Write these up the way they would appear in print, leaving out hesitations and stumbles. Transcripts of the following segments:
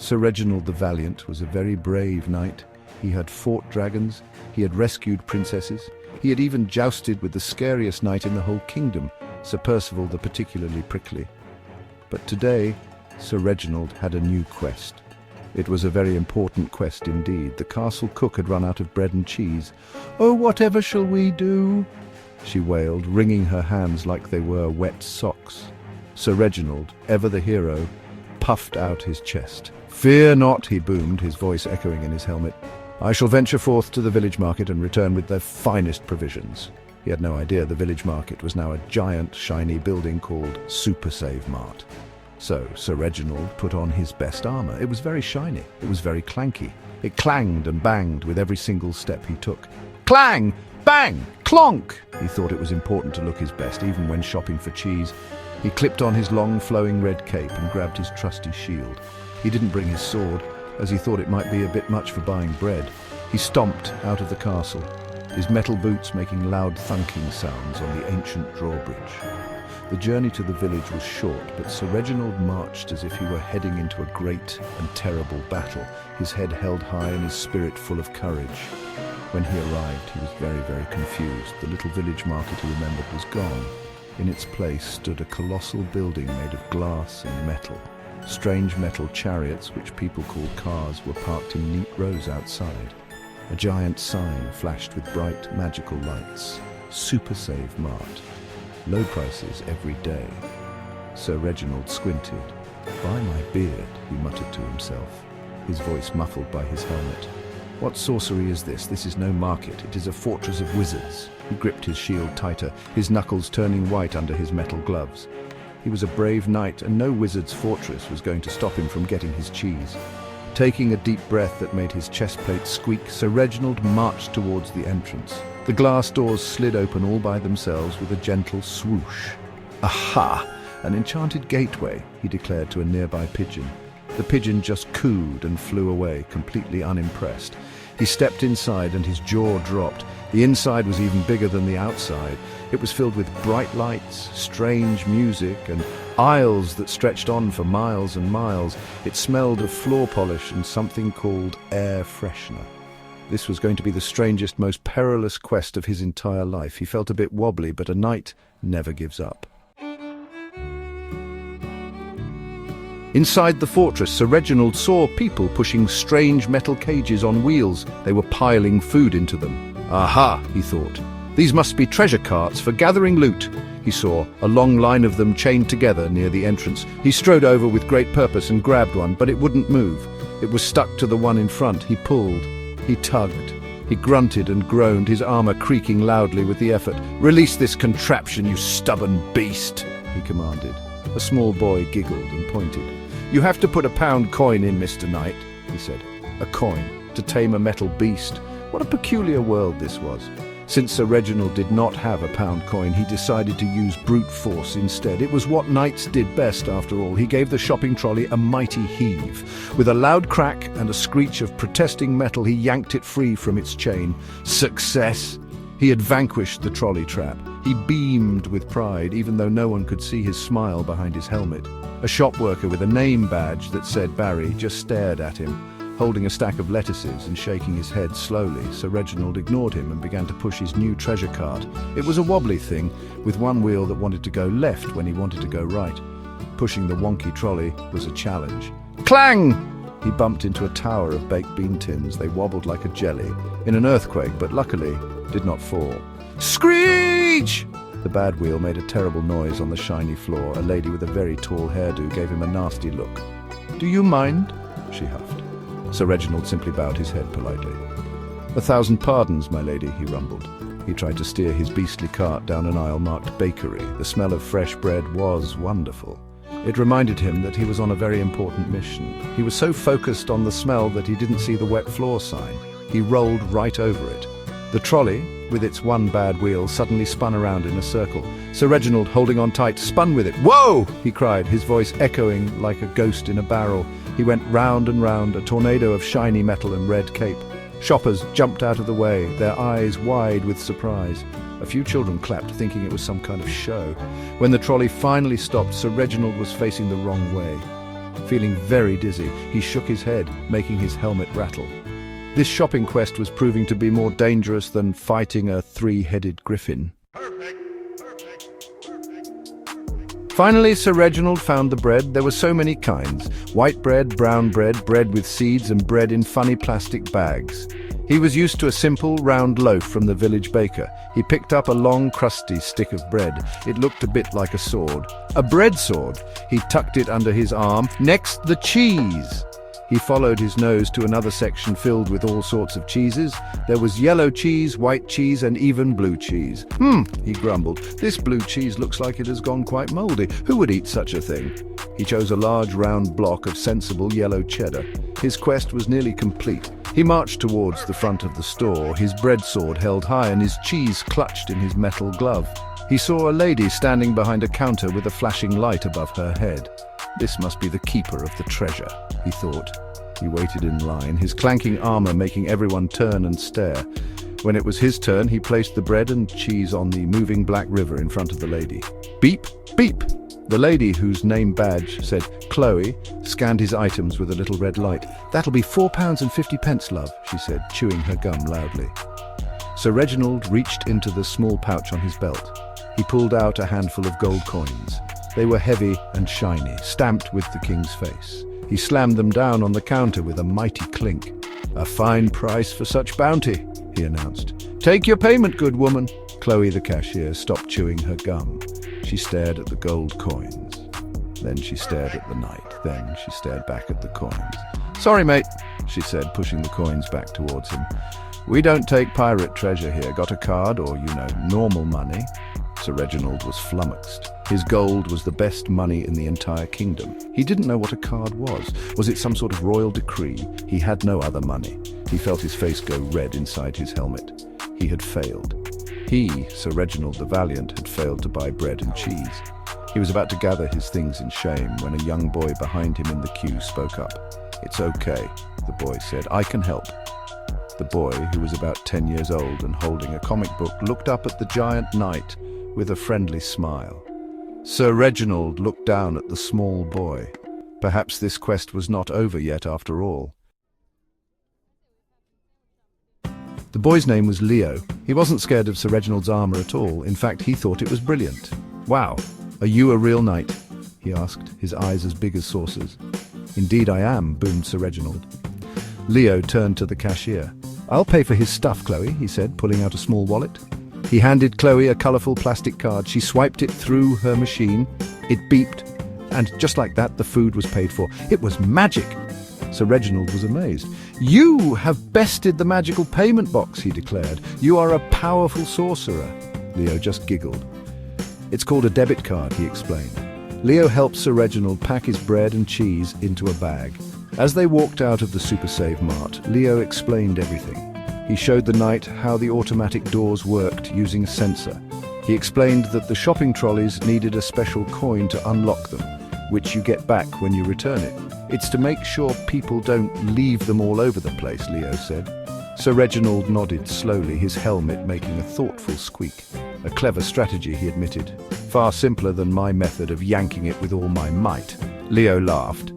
Sir Reginald the Valiant was a very brave knight. He had fought dragons, he had rescued princesses, he had even jousted with the scariest knight in the whole kingdom, Sir Percival the particularly prickly. But today, Sir Reginald had a new quest. It was a very important quest indeed. The castle cook had run out of bread and cheese. "Oh, whatever shall we do?" she wailed, wringing her hands like they were wet socks. Sir Reginald, ever the hero, puffed out his chest. "Fear not," he boomed, his voice echoing in his helmet. "I shall venture forth to the village market and return with the finest provisions." He had no idea the village market was now a giant, shiny building called Super Save Mart. So Sir Reginald put on his best armor. It was very shiny. It was very clanky. It clanged and banged with every single step he took. Clang! Bang! Clonk! He thought it was important to look his best, even when shopping for cheese. He clipped on his long, flowing red cape and grabbed his trusty shield. He didn't bring his sword, as he thought it might be a bit much for buying bread. He stomped out of the castle, his metal boots making loud thunking sounds on the ancient drawbridge. The journey to the village was short, but Sir Reginald marched as if he were heading into a great and terrible battle, his head held high and his spirit full of courage. When he arrived, he was very, very confused. The little village market he remembered was gone. In its place stood a colossal building made of glass and metal. Strange metal chariots, which people called cars, were parked in neat rows outside. A giant sign flashed with bright, magical lights. Super Save Mart. Low prices every day. Sir Reginald squinted. "By my beard," he muttered to himself, his voice muffled by his helmet. "What sorcery is this? This is no market. It is a fortress of wizards." He gripped his shield tighter, his knuckles turning white under his metal gloves. He was a brave knight, and no wizard's fortress was going to stop him from getting his cheese. Taking a deep breath that made his chest plate squeak, Sir Reginald marched towards the entrance. The glass doors slid open all by themselves with a gentle swoosh. "Aha! An enchanted gateway," he declared to a nearby pigeon. The pigeon just cooed and flew away, completely unimpressed. He stepped inside and his jaw dropped. The inside was even bigger than the outside. It was filled with bright lights, strange music, and aisles that stretched on for miles and miles. It smelled of floor polish and something called air freshener. This was going to be the strangest, most perilous quest of his entire life. He felt a bit wobbly, but a knight never gives up. Inside the fortress, Sir Reginald saw people pushing strange metal cages on wheels. They were piling food into them. "Aha," he thought. "These must be treasure carts for gathering loot." He saw a long line of them chained together near the entrance. He strode over with great purpose and grabbed one, but it wouldn't move. It was stuck to the one in front. He pulled. He tugged. He grunted and groaned, his armor creaking loudly with the effort. "Release this contraption, you stubborn beast," he commanded. A small boy giggled and pointed. "You have to put a pound coin in, Mr. Knight," he said. A coin to tame a metal beast. What a peculiar world this was. Since Sir Reginald did not have a pound coin, he decided to use brute force instead. It was what knights did best, after all. He gave the shopping trolley a mighty heave. With a loud crack and a screech of protesting metal, he yanked it free from its chain. Success! He had vanquished the trolley trap. He beamed with pride, even though no one could see his smile behind his helmet. A shop worker with a name badge that said Barry just stared at him, holding a stack of lettuces and shaking his head slowly. Sir Reginald ignored him and began to push his new treasure cart. It was a wobbly thing, with one wheel that wanted to go left when he wanted to go right. Pushing the wonky trolley was a challenge. Clang! He bumped into a tower of baked bean tins. They wobbled like a jelly in an earthquake, but luckily did not fall. Screech! The bad wheel made a terrible noise on the shiny floor. A lady with a very tall hairdo gave him a nasty look. "Do you mind?" she huffed. Sir Reginald simply bowed his head politely. "1,000 pardons, my lady," he rumbled. He tried to steer his beastly cart down an aisle marked bakery. The smell of fresh bread was wonderful. It reminded him that he was on a very important mission. He was so focused on the smell that he didn't see the wet floor sign. He rolled right over it. The trolley, with its one bad wheel, suddenly spun around in a circle. Sir Reginald, holding on tight, spun with it. "Whoa!" he cried, his voice echoing like a ghost in a barrel. He went round and round, a tornado of shiny metal and red cape. Shoppers jumped out of the way, their eyes wide with surprise. A few children clapped, thinking it was some kind of show. When the trolley finally stopped, Sir Reginald was facing the wrong way. Feeling very dizzy, he shook his head, making his helmet rattle. This shopping quest was proving to be more dangerous than fighting a three-headed griffin. Finally, Sir Reginald found the bread. There were so many kinds: white bread, brown bread, bread with seeds, and bread in funny plastic bags. He was used to a simple, round loaf from the village baker. He picked up a long, crusty stick of bread. It looked a bit like a sword. A bread sword! He tucked it under his arm. Next, the cheese! He followed his nose to another section filled with all sorts of cheeses. There was yellow cheese, white cheese, and even blue cheese. He grumbled. This blue cheese looks like it has gone quite mouldy. Who would eat such a thing? He chose a large round block of sensible yellow cheddar. His quest was nearly complete. He marched towards the front of the store, his bread sword held high and his cheese clutched in his metal glove. He saw a lady standing behind a counter with a flashing light above her head. This must be the keeper of the treasure, he thought. He waited in line, his clanking armor making everyone turn and stare. When it was his turn, he placed the bread and cheese on the moving black river in front of the lady. Beep, beep! The lady, whose name badge said Chloe, scanned his items with a little red light. "That'll be £4.50, love," she said, chewing her gum loudly. Sir Reginald reached into the small pouch on his belt. He pulled out a handful of gold coins. They were heavy and shiny, stamped with the king's face. He slammed them down on the counter with a mighty clink. "A fine price for such bounty," he announced. "Take your payment, good woman." Chloe, the cashier, stopped chewing her gum. She stared at the gold coins. Then she stared at the knight. Then she stared back at the coins. "Sorry, mate," she said, pushing the coins back towards him. "We don't take pirate treasure here. Got a card or, normal money?" Sir Reginald was flummoxed. His gold was the best money in the entire kingdom. He didn't know what a card was. Was it some sort of royal decree? He had no other money. He felt his face go red inside his helmet. He had failed. He, Sir Reginald the Valiant, had failed to buy bread and cheese. He was about to gather his things in shame when a young boy behind him in the queue spoke up. "It's okay," the boy said. "I can help." The boy, who was about 10 years old and holding a comic book, looked up at the giant knight with a friendly smile. Sir Reginald looked down at the small boy. Perhaps this quest was not over yet after all. The boy's name was Leo. He wasn't scared of Sir Reginald's armor at all. In fact, he thought it was brilliant. "Wow, are you a real knight?" he asked, his eyes as big as saucers. "Indeed I am," boomed Sir Reginald. Leo turned to the cashier. "I'll pay for his stuff, Chloe," he said, pulling out a small wallet. He handed Chloe a colourful plastic card. She swiped it through her machine. It beeped, and just like that, the food was paid for. It was magic! Sir Reginald was amazed. "You have bested the magical payment box," he declared. "You are a powerful sorcerer." Leo just giggled. "It's called a debit card," he explained. Leo helped Sir Reginald pack his bread and cheese into a bag. As they walked out of the Super Save Mart, Leo explained everything. He showed the knight how the automatic doors worked using a sensor. He explained that the shopping trolleys needed a special coin to unlock them, which you get back when you return it. "It's to make sure people don't leave them all over the place," Leo said. Sir Reginald nodded slowly, his helmet making a thoughtful squeak. A clever strategy, he admitted. "Far simpler than my method of yanking it with all my might." Leo laughed.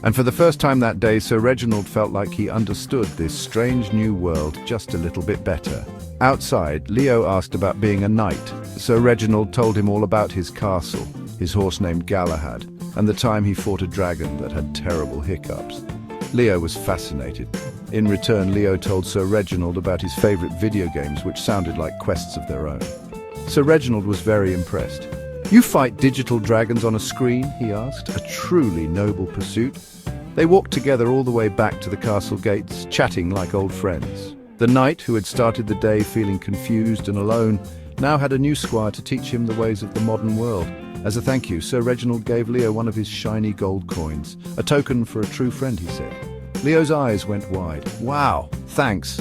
And for the first time that day, Sir Reginald felt like he understood this strange new world just a little bit better. Outside, Leo asked about being a knight. Sir Reginald told him all about his castle, his horse named Galahad, and the time he fought a dragon that had terrible hiccups. Leo was fascinated. In return, Leo told Sir Reginald about his favourite video games, which sounded like quests of their own. Sir Reginald was very impressed. "You fight digital dragons on a screen?" he asked. "A truly noble pursuit." They walked together all the way back to the castle gates, chatting like old friends. The knight, who had started the day feeling confused and alone, now had a new squire to teach him the ways of the modern world. As a thank you, Sir Reginald gave Leo one of his shiny gold coins. "A token for a true friend," he said. Leo's eyes went wide. "Wow, thanks."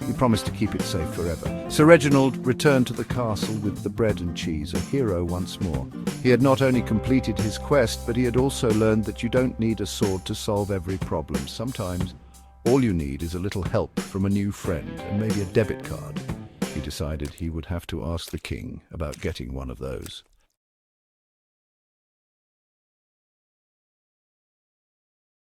He promised to keep it safe forever. Sir Reginald returned to the castle with the bread and cheese, a hero once more. He had not only completed his quest, but he had also learned that you don't need a sword to solve every problem. Sometimes, all you need is a little help from a new friend, and maybe a debit card. He decided he would have to ask the king about getting one of those.